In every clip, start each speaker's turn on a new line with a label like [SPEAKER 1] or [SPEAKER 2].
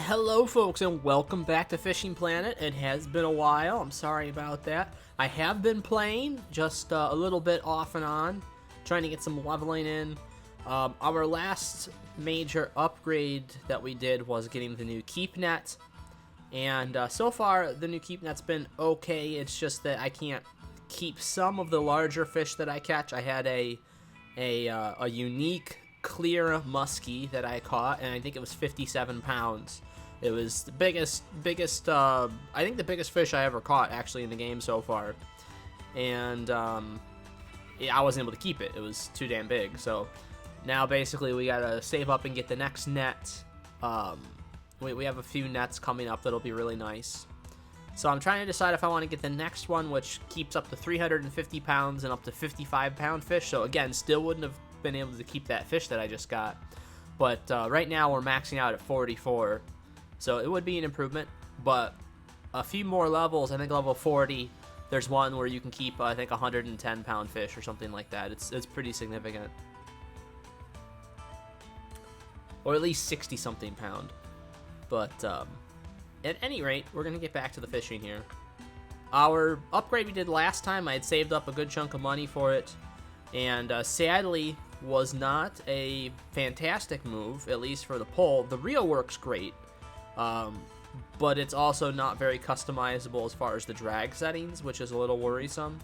[SPEAKER 1] Hello, folks, and welcome back to Fishing Planet. It has been a while. I'm sorry about that. I have been playing, just a little bit off and on, trying to get some leveling in. Our last major upgrade that we did was getting the new keep net, and so far the new keep net's been okay. It's just that I can't keep some of the larger fish that I catch. I had a unique clear muskie that I caught, and I think it was 57 pounds. It was the biggest, I think the biggest fish I ever caught actually in the game so far. And yeah, I wasn't able to keep it. It was too damn big. So now basically we gotta save up and get the next net. We have a few nets coming up that'll be really nice. So I'm trying to decide if I want to get the next one, which keeps up to 350 pounds and up to 55-pound fish. So again, still wouldn't have been able to keep that fish that I just got. But right now we're maxing out at 44. So it would be an improvement. But a few more levels, I think level 40, there's one where you can keep, I think, 110-pound fish or something like that. It's pretty significant. Or at least 60-something pound. But at any rate, we're going to get back to the fishing here. Our upgrade we did last time, I had saved up a good chunk of money for it. And sadly, was not a fantastic move, at least for the pole. The reel works great, but it's also not very customizable as far as the drag settings, which is a little worrisome.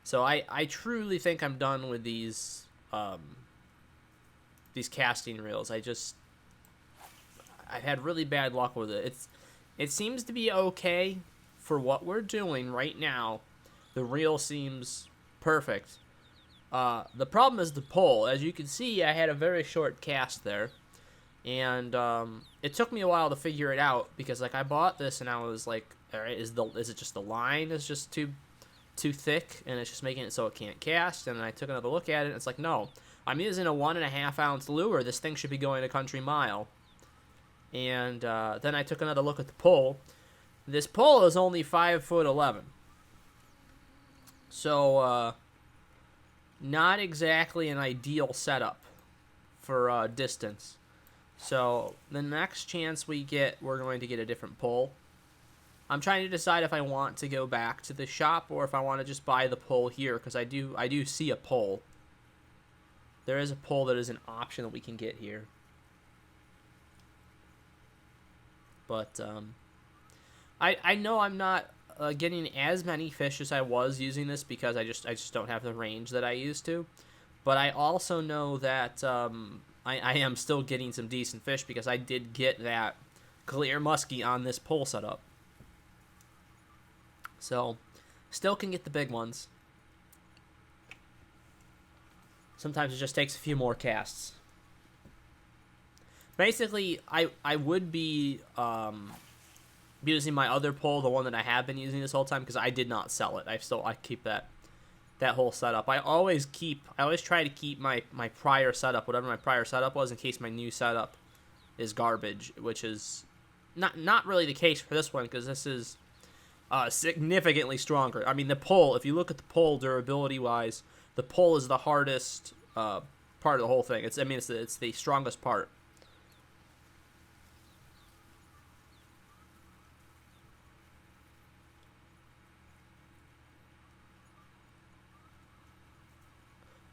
[SPEAKER 1] So I truly think I'm done with these casting reels. I've had really bad luck with it. It seems to be okay for what we're doing right now. The reel seems perfect. The problem is the pole. As you can see, I had a very short cast there, and it took me a while to figure it out because, like, I bought this and I was like, all right, is it just the line is just too thick and it's just making it so it can't cast? And then I took another look at it and it's like, no, I'm using a 1.5 ounce lure. This thing should be going a country mile. And then I took another look at the pole. This pole is only 5'11". So not exactly an ideal setup for distance. So the next chance we get, we're going to get a different pole. I'm trying to decide if I want to go back to the shop or if I want to just buy the pole here, because I do see a pole. There is a pole that is an option that we can get here. But I know I'm not getting as many fish as I was using this because I just don't have the range that I used to. But I also know that I am still getting some decent fish because I did get that clear muskie on this pole setup. So still can get the big ones. Sometimes it just takes a few more casts. Basically, I would be using my other pole, the one that I have been using this whole time, because I did not sell it. I keep that whole setup. I always try to keep my prior setup, whatever my prior setup was, in case my new setup is garbage, which is not really the case for this one, because this is significantly stronger. I mean, the pole, if you look at the pole durability wise, the pole is the hardest part of the whole thing. It's the strongest part.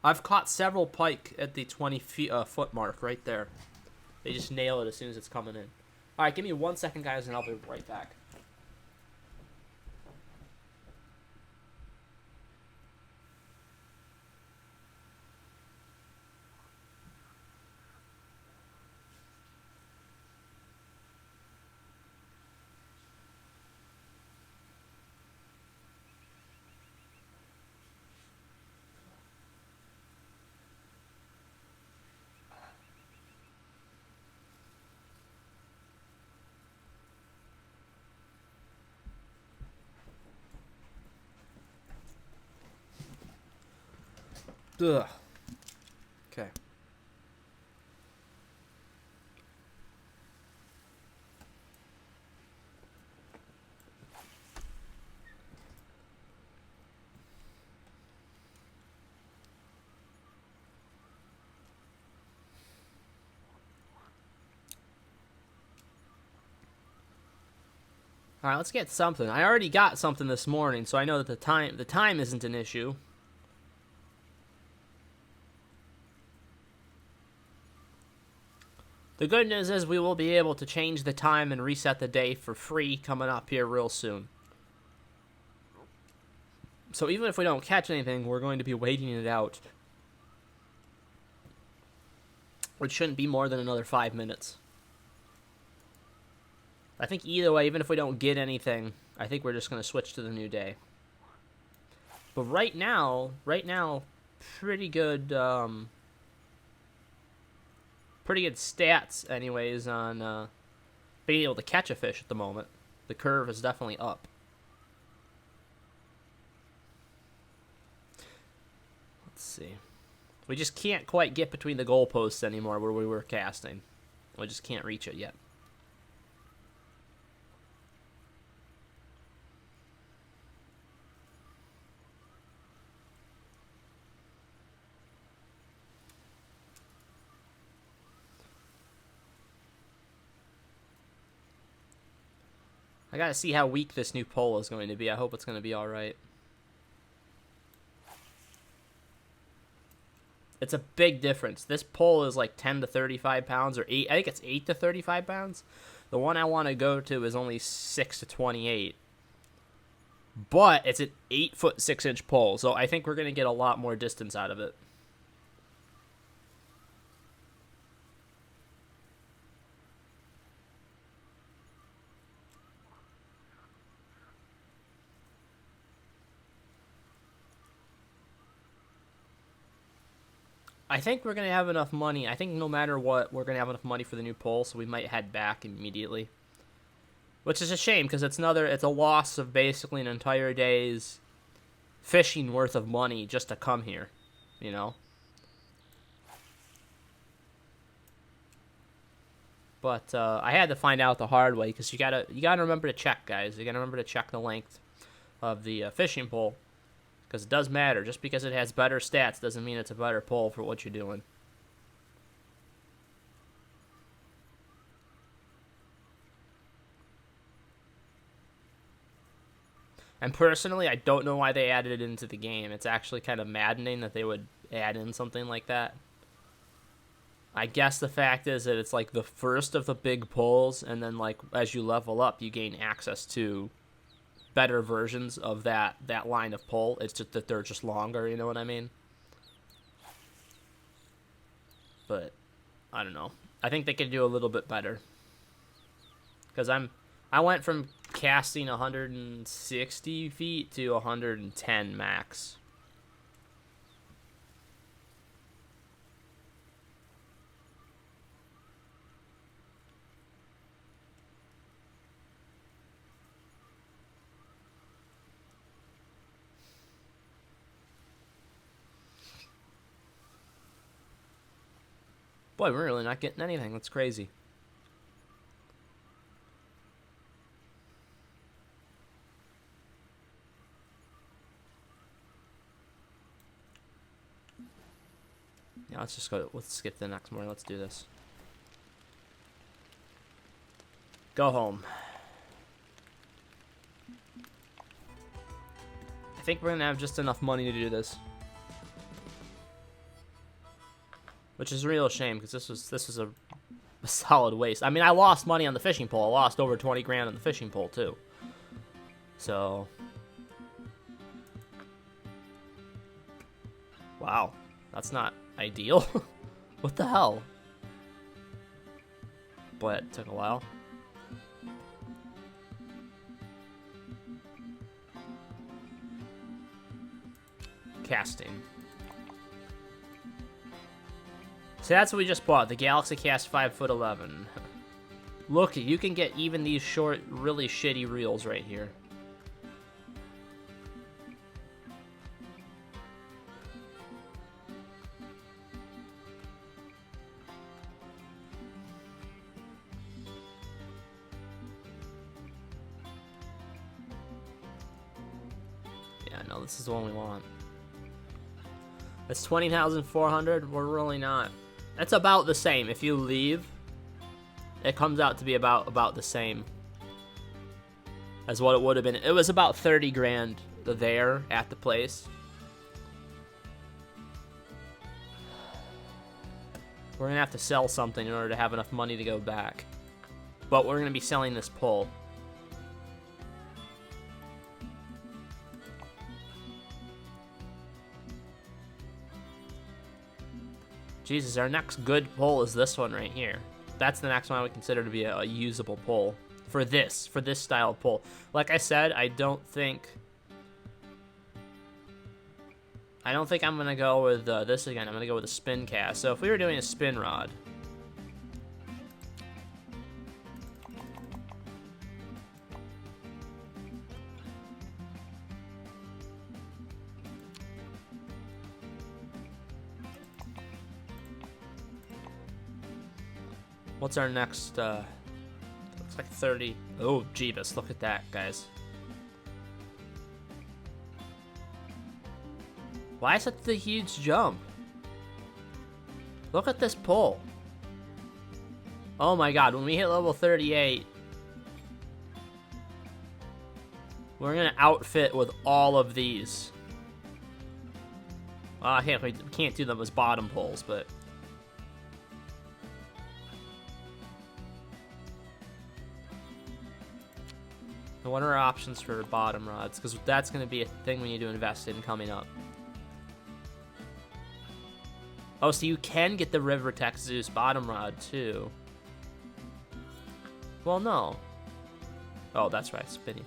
[SPEAKER 1] I've caught several pike at the 20-foot mark right there. They just nail it as soon as it's coming in. All right, give me 1 second, guys, and I'll be right back. Ugh. Okay. All right, let's get something. I already got something this morning, so I know that the time isn't an issue. The good news is we will be able to change the time and reset the day for free coming up here real soon. So even if we don't catch anything, we're going to be waiting it out. Which shouldn't be more than another 5 minutes. I think either way, even if we don't get anything, I think we're just going to switch to the new day. But right now, pretty good stats anyways on being able to catch a fish at the moment. The curve is definitely up. Let's see. We just can't quite get between the goalposts anymore where we were casting. We just can't reach it yet. I gotta see how weak this new pole is going to be. I hope it's going to be alright. It's a big difference. This pole is like 10 to 35 pounds, or 8. I think it's 8 to 35 pounds. The one I want to go to is only 6 to 28. But it's an 8-foot 6-inch pole, so I think we're going to get a lot more distance out of it. I think we're going to have enough money. I think no matter what, we're going to have enough money for the new pole, so we might head back immediately. Which is a shame, because it's a loss of basically an entire day's fishing worth of money just to come here, you know? But I had to find out the hard way, because you gotta remember to check, guys. You gotta remember to check the length of the fishing pole. Because it does matter. Just because it has better stats doesn't mean it's a better pole for what you're doing. And personally, I don't know why they added it into the game. It's actually kind of maddening that they would add in something like that. I guess the fact is that it's like the first of the big poles, and then like as you level up, you gain access to better versions of that line of pole. It's just that they're just longer, you know what I mean? But I don't know. I think they could do a little bit better. Because I went from casting 160 feet to 110 max. Boy, we're really not getting anything. That's crazy. Yeah, let's skip to the next morning. Let's do this. Go home. I think we're gonna have just enough money to do this. Which is a real shame, because this was a solid waste. I mean, I lost money on the fishing pole. I lost over 20 grand on the fishing pole, too. So. Wow. That's not ideal. What the hell? But it took a while. Casting. So that's what we just bought, the Galaxy Cast 5'11". Look, you can get even these short, really shitty reels right here. Yeah, no, this is the one we want. It's 20,400. We're really not. It's about the same. If you leave, it comes out to be about the same. as what it would have been. It was about 30 grand there at the place. We're gonna have to sell something in order to have enough money to go back. But we're gonna be selling this pole. Jesus, our next good pole is this one right here. That's the next one I would consider to be a usable pole for this style of pole. Like I said, I don't think I'm gonna go with this again. I'm gonna go with a spin cast. So if we were doing a spin rod, what's our next? Looks like 30. Oh, Jeebus! Look at that, guys. Why such a huge jump? Look at this pole. Oh my god, when we hit level 38, we're gonna outfit with all of these. Well, we can't do them as bottom poles, but... what are our options for bottom rods? Because that's gonna be a thing we need to invest in coming up. Oh, so you can get the River Tech Zeus bottom rod, too. Well, no. Oh, that's right, spinning.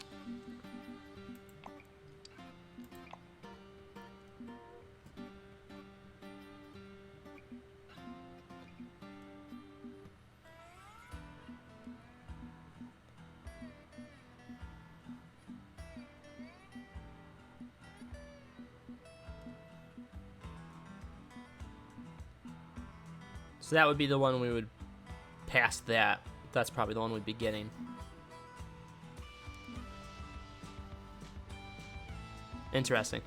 [SPEAKER 1] So that would be the one we would pass that. That's probably the one we'd be getting. Interesting.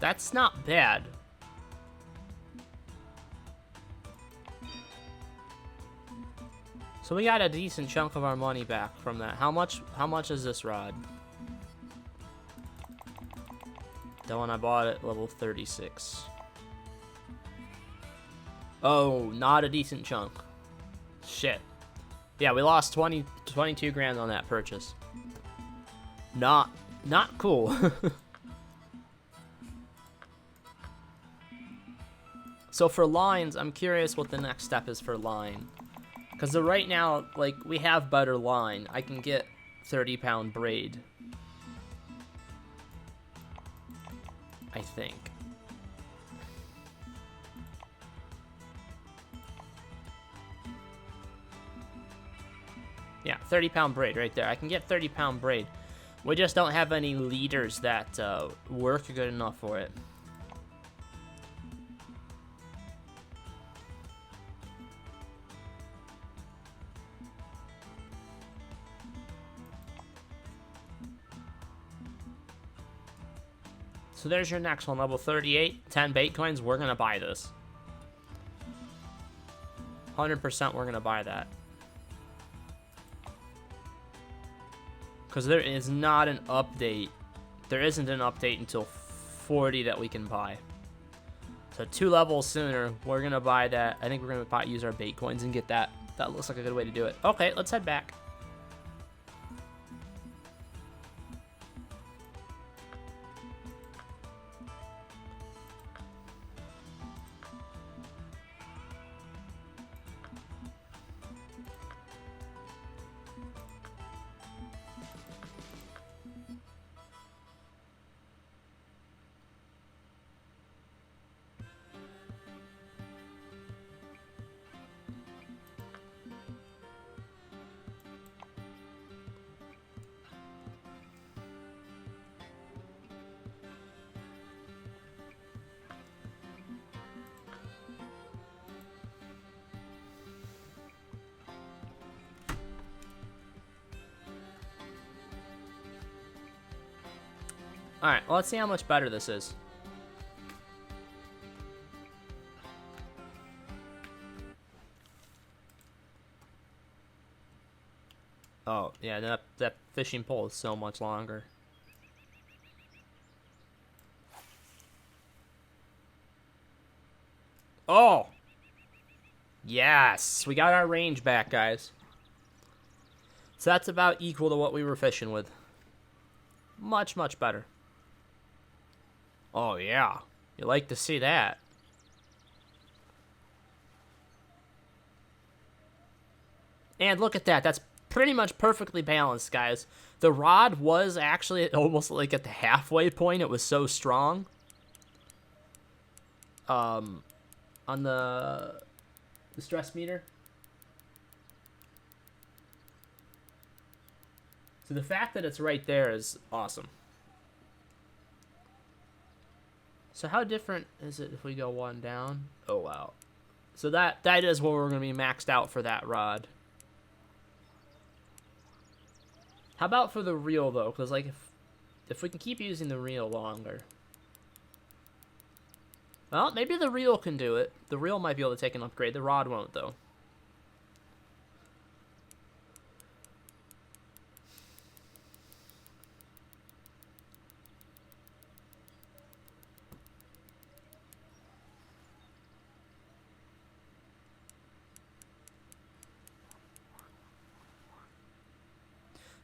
[SPEAKER 1] That's not bad. So we got a decent chunk of our money back from that. How much is this rod? The one I bought at level 36. Oh, not a decent chunk. Shit. Yeah, we lost 22 grand on that purchase. Not cool. So for lines, I'm curious what the next step is for line. Because right now, like, we have better line. I can get 30-pound braid. I think. Yeah, 30-pound braid right there. I can get 30-pound braid. We just don't have any leaders that work good enough for it. So there's your next one, level 38, 10 bait coins. We're going to buy this. 100% we're going to buy that. Because there is not an update. There isn't an update until 40 that we can buy. So 2 levels sooner, we're going to buy that. I think we're going to use our bait coins and get that. That looks like a good way to do it. Okay, let's head back. Alright, well, let's see how much better this is. Oh, yeah, that fishing pole is so much longer. Oh! Yes! We got our range back, guys. So that's about equal to what we were fishing with. Much, much better. Oh, yeah. You like to see that. And look at that. That's pretty much perfectly balanced, guys. The rod was actually almost like at the halfway point. It was so strong. On the stress meter. So the fact that it's right there is awesome. So how different is it if we go one down? Oh, wow. So that is what we're going to be maxed out for that rod. How about for the reel, though? Because, like, if we can keep using the reel longer. Well, maybe the reel can do it. The reel might be able to take an upgrade. The rod won't, though.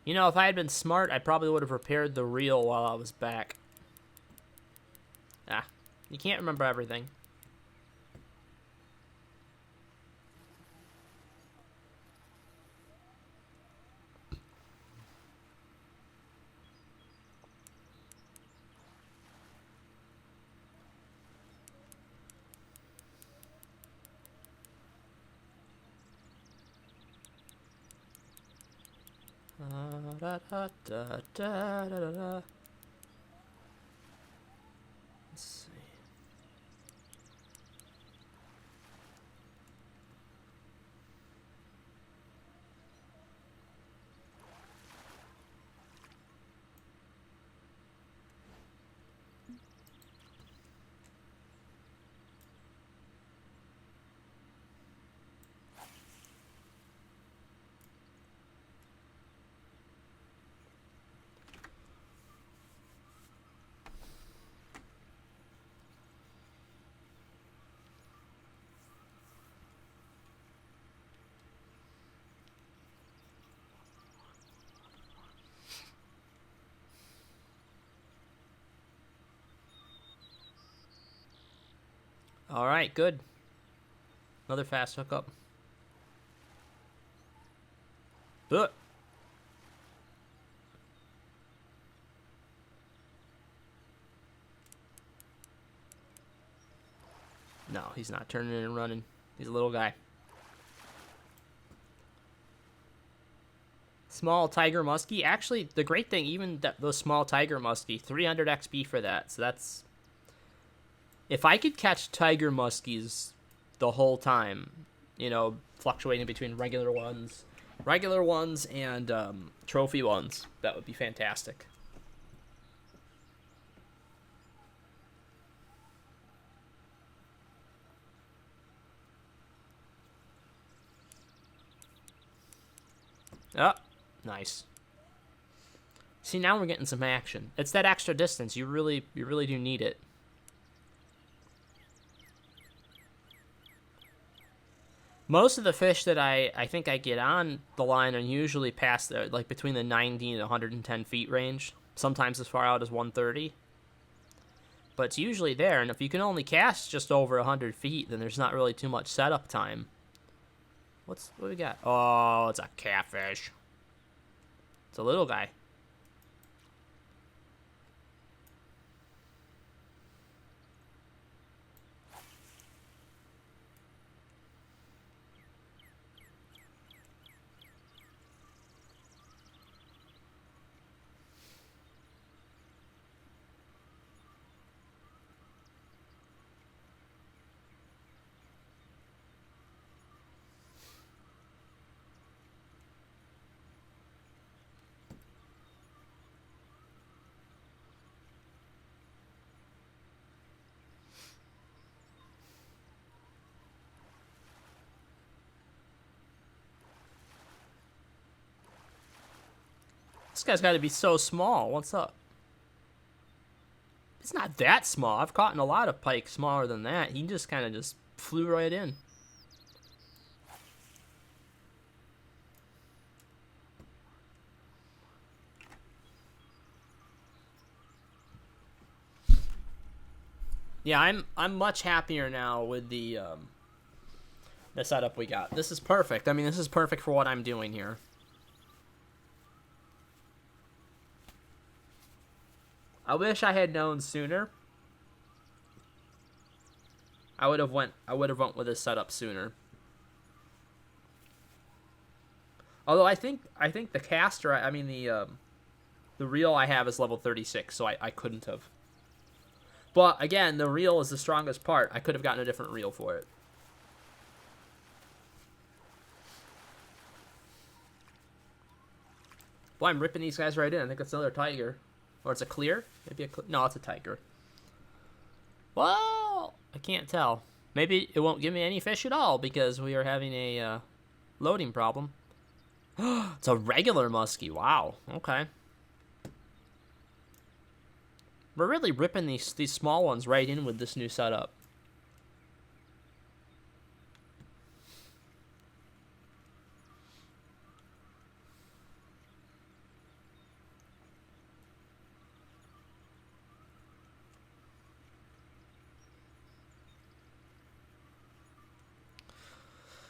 [SPEAKER 1] You know, if I had been smart, I probably would have repaired the reel while I was back. Ah, you can't remember everything. Da, da, da, da, da, da, da. Let's see. All right, good. Another fast hookup. Ugh. No, he's not turning in and running. He's a little guy. Small tiger muskie. Actually, the great thing, even those small tiger muskie, 300 XP for that. So that's... If I could catch tiger muskies the whole time, you know, fluctuating between regular ones and trophy ones, that would be fantastic. Oh, nice. See, now we're getting some action. It's that extra distance. You really do need it. Most of the fish that I think I get on the line are usually past the, like between the 90 and 110 feet range. Sometimes as far out as 130. But it's usually there, and if you can only cast just over 100 feet, then there's not really too much setup time. What do we got? Oh, it's a catfish. It's a little guy. This guy's got to be so small. What's up? It's not that small. I've caught in a lot of pike smaller than that. He just kind of just flew right in. Yeah, I'm much happier now with the setup we got. This is perfect. I mean, this is perfect for what I'm doing here. I wish I had known sooner. I would have went with this setup sooner. Although I think the caster, I mean the reel I have is level 36, so I couldn't have. But again, the reel is the strongest part. I could have gotten a different reel for it. Boy, I'm ripping these guys right in. I think it's another tiger. Or it's a clear? Maybe no, it's a tiger. Well, I can't tell. Maybe it won't give me any fish at all because we are having a loading problem. It's a regular muskie. Wow. Okay. We're really ripping these small ones right in with this new setup.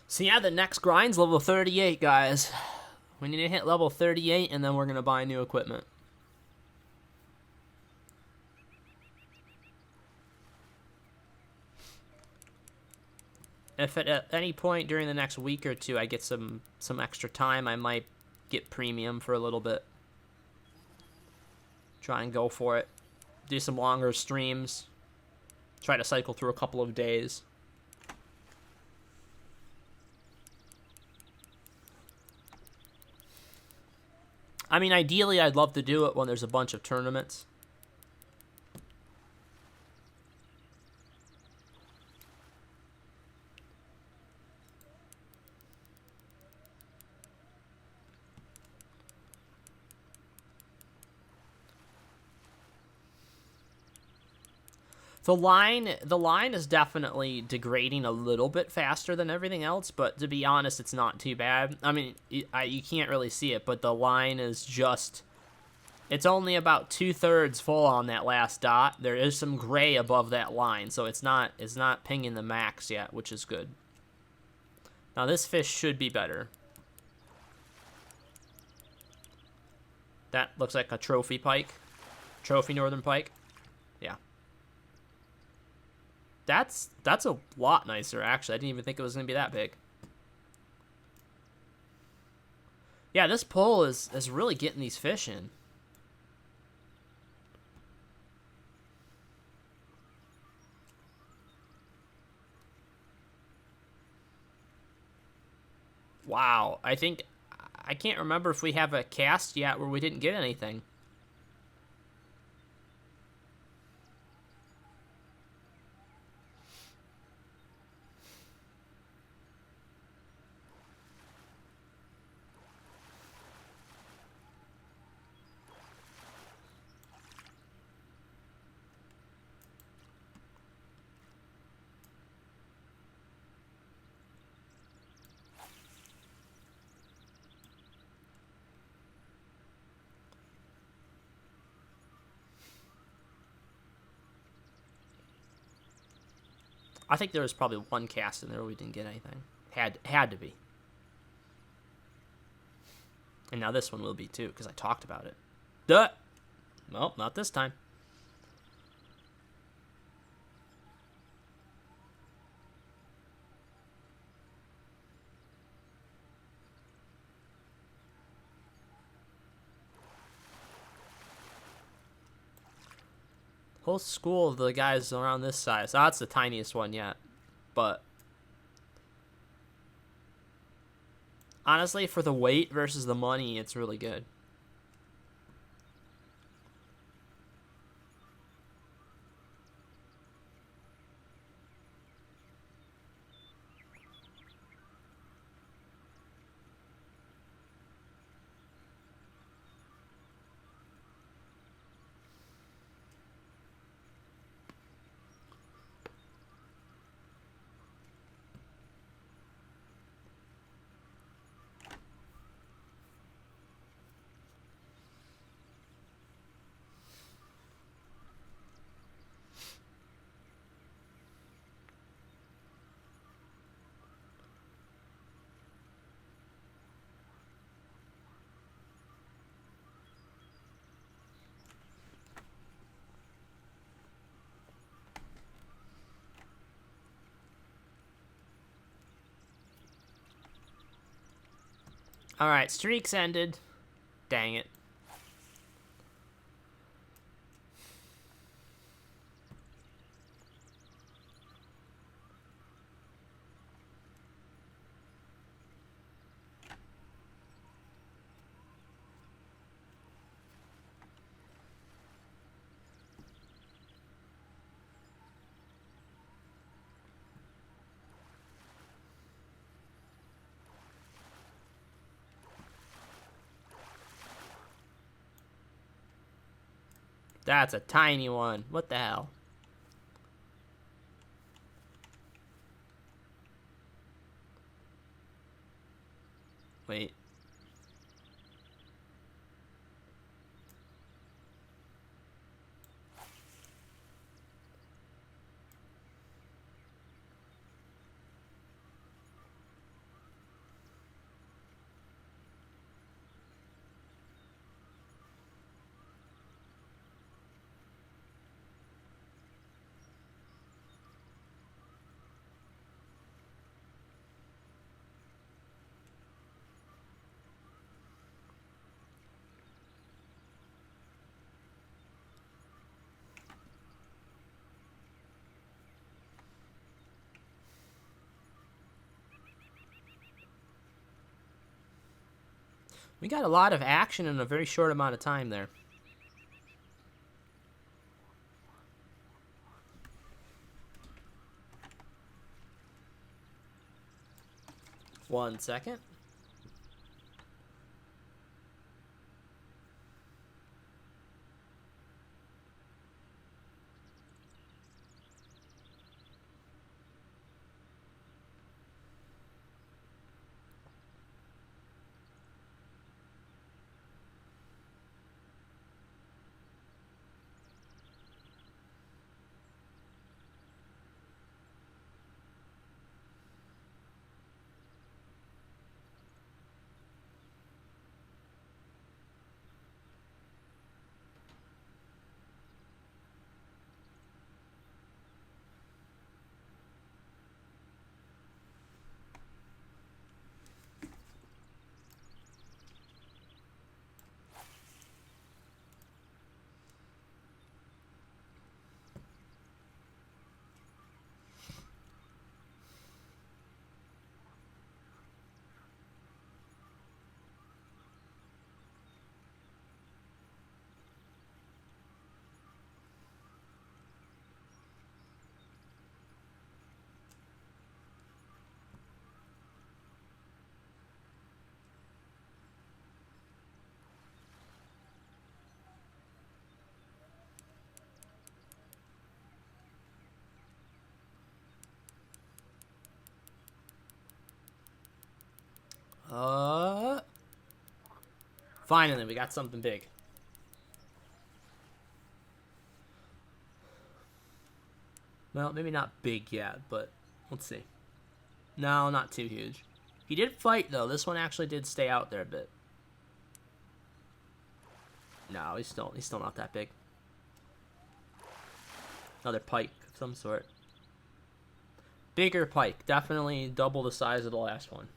[SPEAKER 1] So yeah, the next grind's level 38, guys. We need to hit level 38, and then we're going to buy new equipment. If at any point during the next week or two I get some extra time, I might get premium for a little bit. Try and go for it. Do some longer streams. Try to cycle through a couple of days. I mean, ideally, I'd love to do it when there's a bunch of tournaments. The line is definitely degrading a little bit faster than everything else, but to be honest, it's not too bad. I mean, you can't really see it, but the line is just... It's only about 2/3 full on that last dot. There is some gray above that line, so it's not pinging the max yet, which is good. Now this fish should be better. That looks like a trophy pike. Trophy northern pike. Yeah. That's a lot nicer, actually. I didn't even think it was going to be that big. Yeah, this pole is really getting these fish in. Wow, I can't remember if we have a cast yet where we didn't get anything. I think there was probably one cast in there where we didn't get anything. Had to be. And now this one will be too, because I talked about it. Duh! Well, not this time. Whole school of the guys around this size. Oh, that's the tiniest one yet. But honestly, for the weight versus the money, it's really good. Alright, streak's ended. Dang it. That's a tiny one. What the hell? Wait. We got a lot of action in a very short amount of time there. One second. Finally, we got something big. Well, maybe not big yet, but let's see. No, not too huge. He did fight, though. This one actually did stay out there a bit. No, he's still not that big. Another pike of some sort. Bigger pike. Definitely double the size of the last one.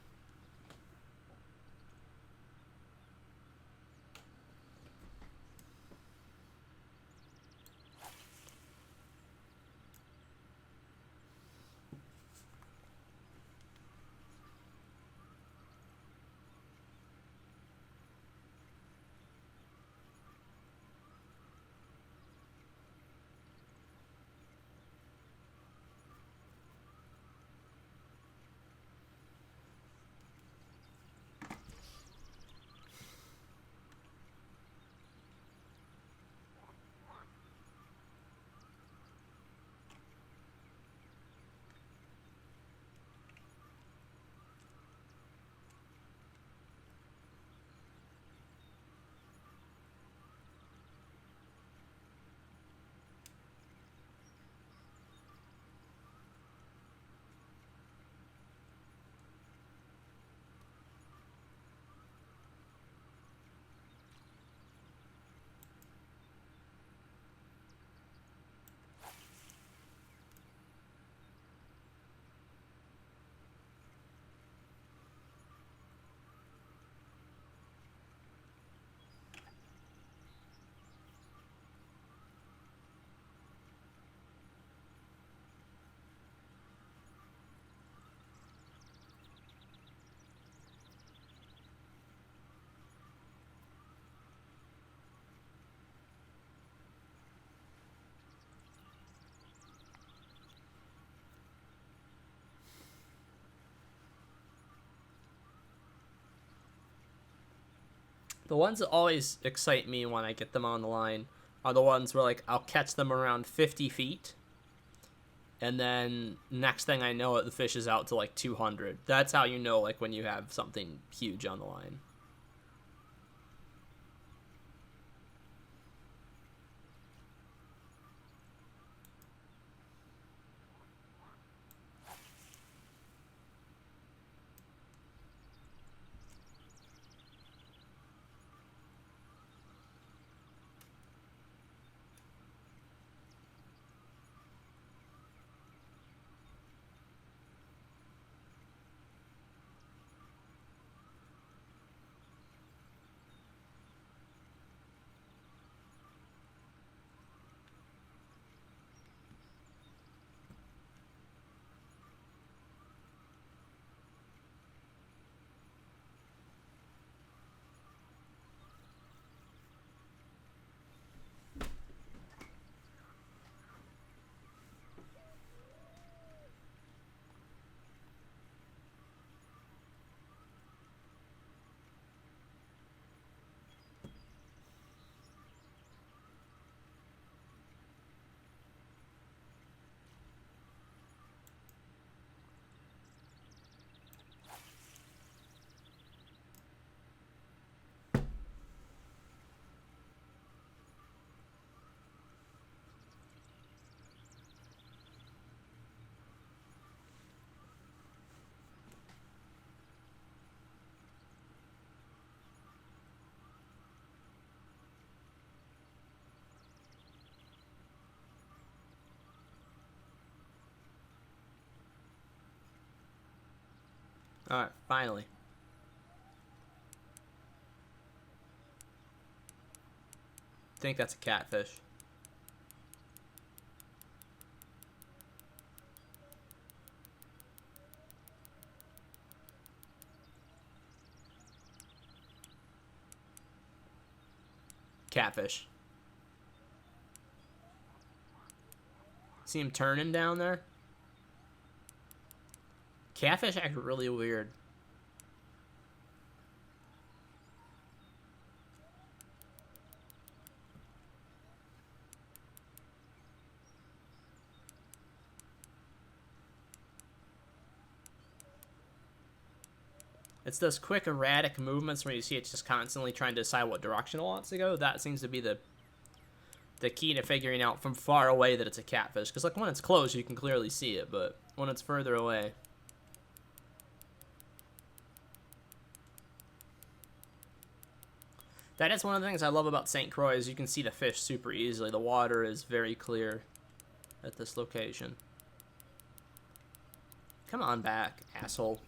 [SPEAKER 1] The ones that always excite me when I get them on the line are the ones where, like, I'll catch them around 50 feet, and then next thing I know it, the fish is out to, like, 200. That's how you know, like, when you have something huge on the line. Alright, finally. I think that's a catfish. Catfish. See him turning down there? Catfish act really weird. It's those quick erratic movements where you see it's just constantly trying to decide what direction it wants to go. That seems to be the key to figuring out from far away that it's a catfish. Because like when it's close, you can clearly see it, but when it's further away. That is one of the things I love about St. Croix is you can see the fish super easily. The water is very clear at this location. Come on back, asshole.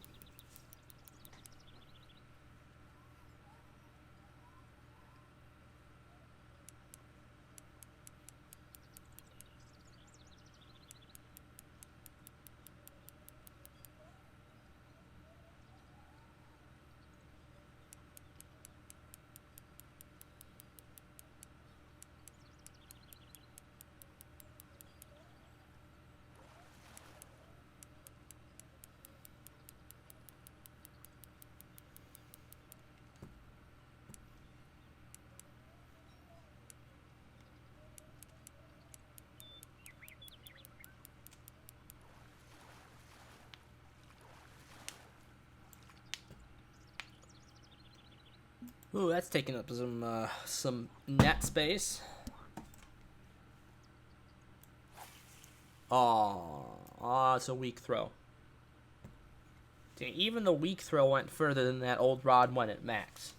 [SPEAKER 1] Ooh, that's taking up some net space. Aw, it's a weak throw. Dang, even the weak throw went further than that old rod went at max.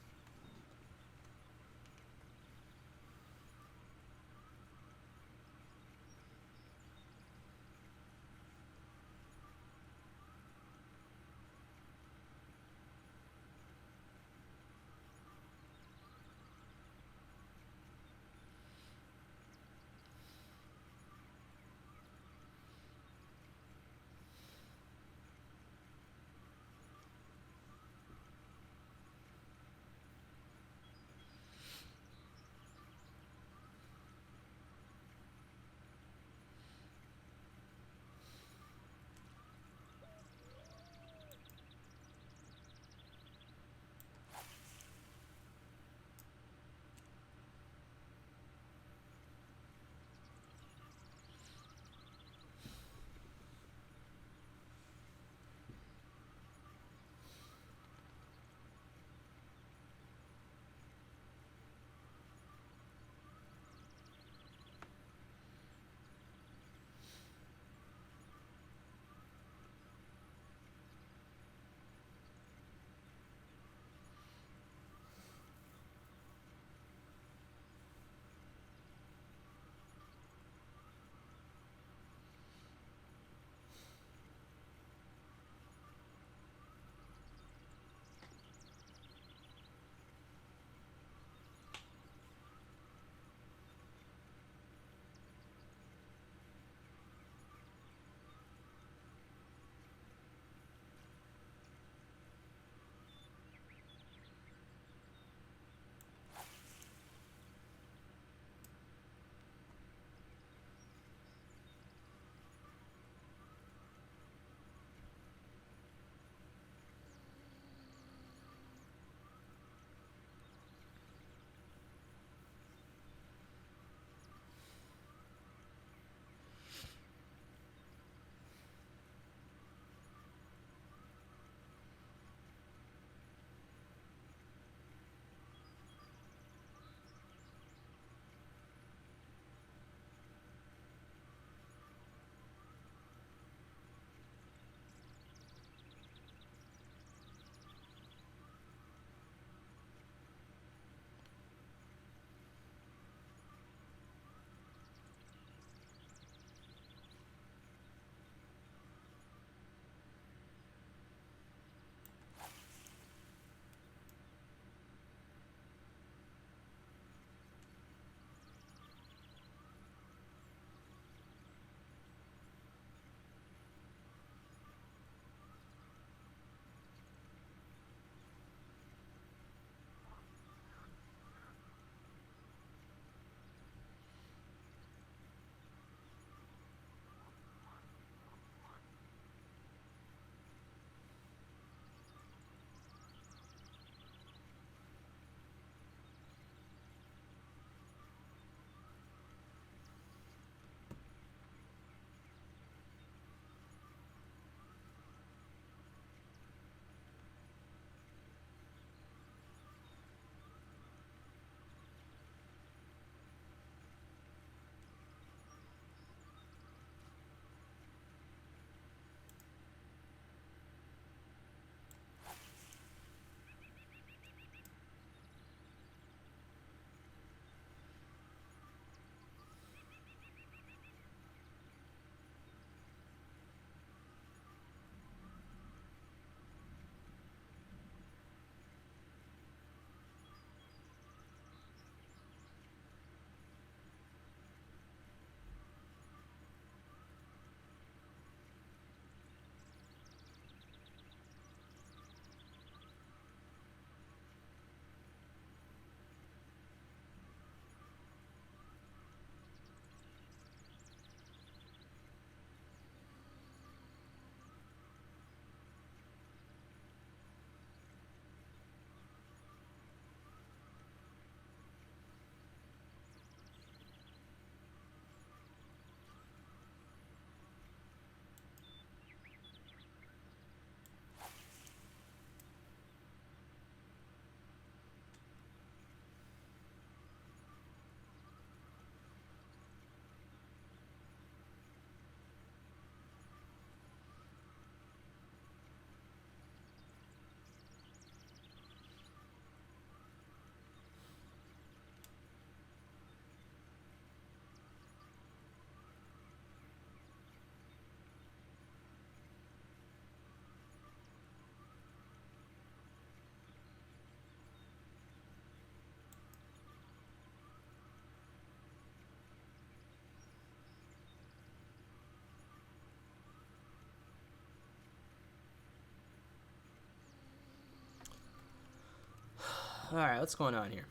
[SPEAKER 1] Alright, what's going on here?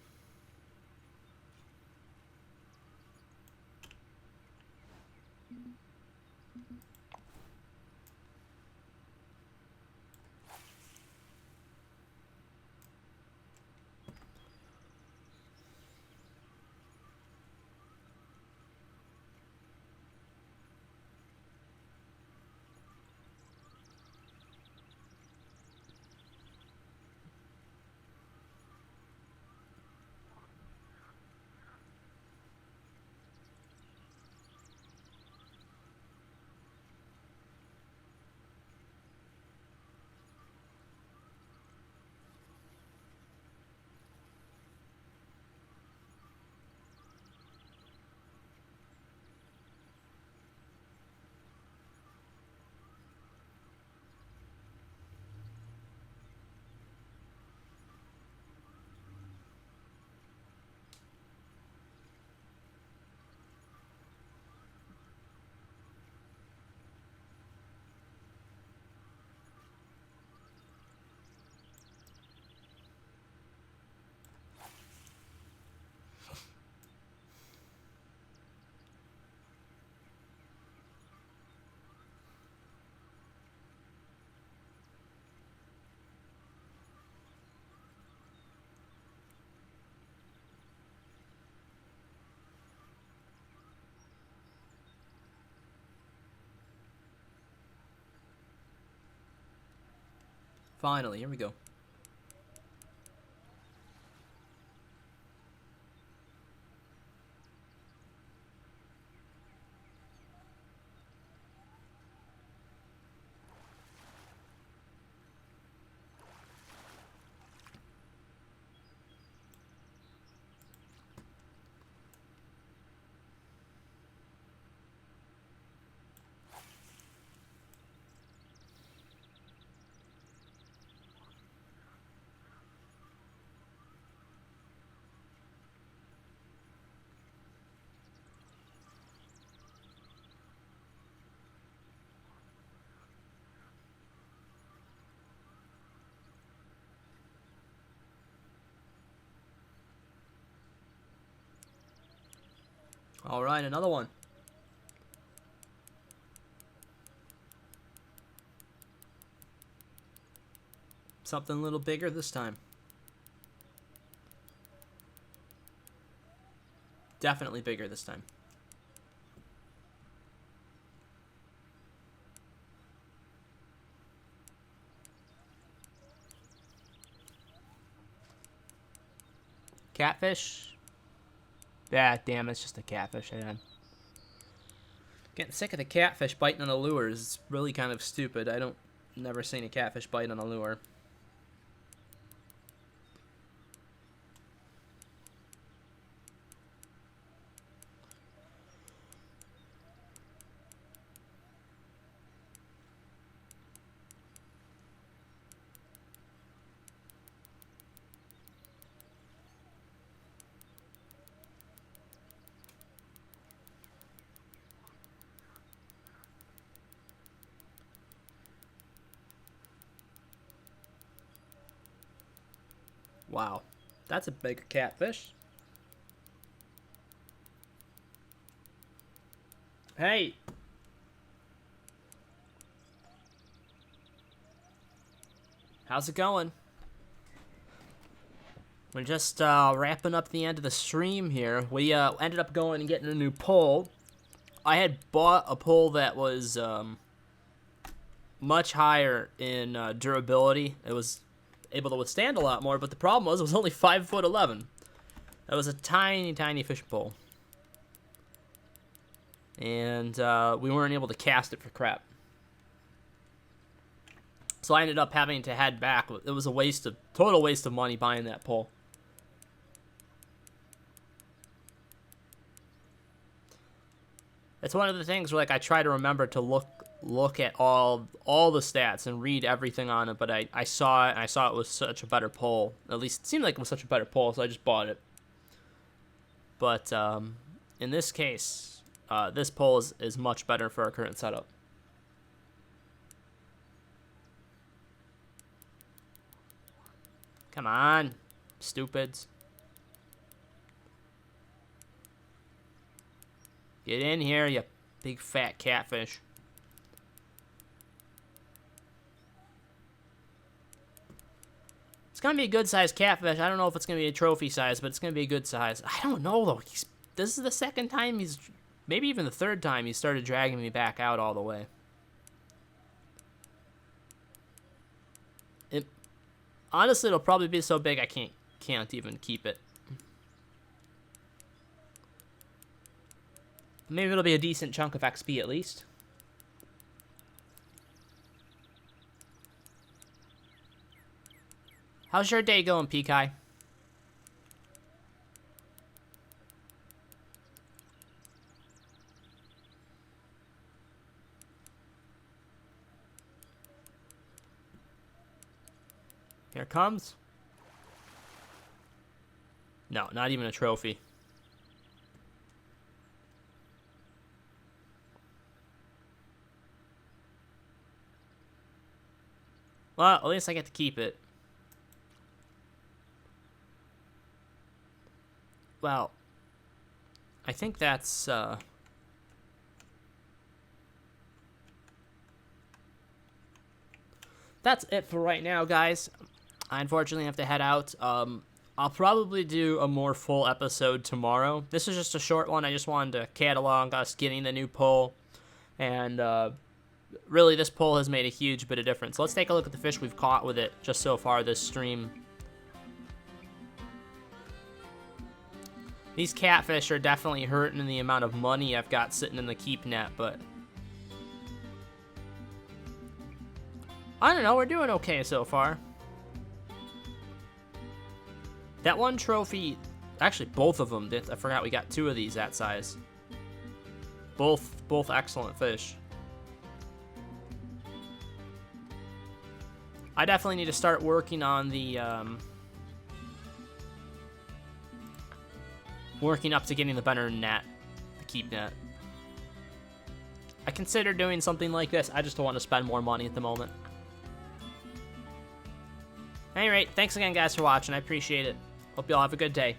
[SPEAKER 1] Finally, here we go. Alright, another one. Something a little bigger this time. Definitely bigger this time. Catfish? Yeah, damn, it's just a catfish, man. Getting sick of the catfish biting on the lure is really kind of stupid. I don't never seen a catfish bite on a lure. Wow, that's a bigger catfish. Hey! How's it going? We're just wrapping up the end of the stream here. We ended up going and getting a new pole. I had bought a pole that was much higher in durability. It was able to withstand a lot more, but the problem was it was only 5'11". That was a tiny, tiny fishing pole. And we weren't able to cast it for crap. So I ended up having to head back. It was a total waste of money buying that pole. It's one of the things where, like, I try to remember to look at all the stats and read everything on it, but I saw it, and I saw it was such a better pole. At least it seemed like it was such a better pole, so I just bought it. But in this case, this pole is much better for our current setup. Come on. Stupids. Get in here, you big fat catfish. It's gonna be a good size catfish. I don't know if it's gonna be a trophy size, but it's gonna be a good size. I don't know though. This is the second time maybe even the third time he started dragging me back out all the way. Honestly, it'll probably be so big I can't even keep it. Maybe it'll be a decent chunk of XP at least. How's your day going, Pekai? Here it comes. No, not even a trophy. Well, at least I get to keep it. Well, I think that's it for right now, guys. I unfortunately have to head out. I'll probably do a more full episode tomorrow. This is just a short one. I just wanted to catalog us getting the new pull. And really, this pull has made a huge bit of difference. Let's take a look at the fish we've caught with it just so far this stream. These catfish are definitely hurting the amount of money I've got sitting in the keep net, but I don't know, we're doing okay so far. That one trophy, actually both of them, I forgot we got 2 of these that size. Both excellent fish. I definitely need to start working on the, working up to getting the better net, the keep net. I consider doing something like this, I just don't want to spend more money at the moment. At any rate, thanks again guys for watching, I appreciate it. Hope you all have a good day.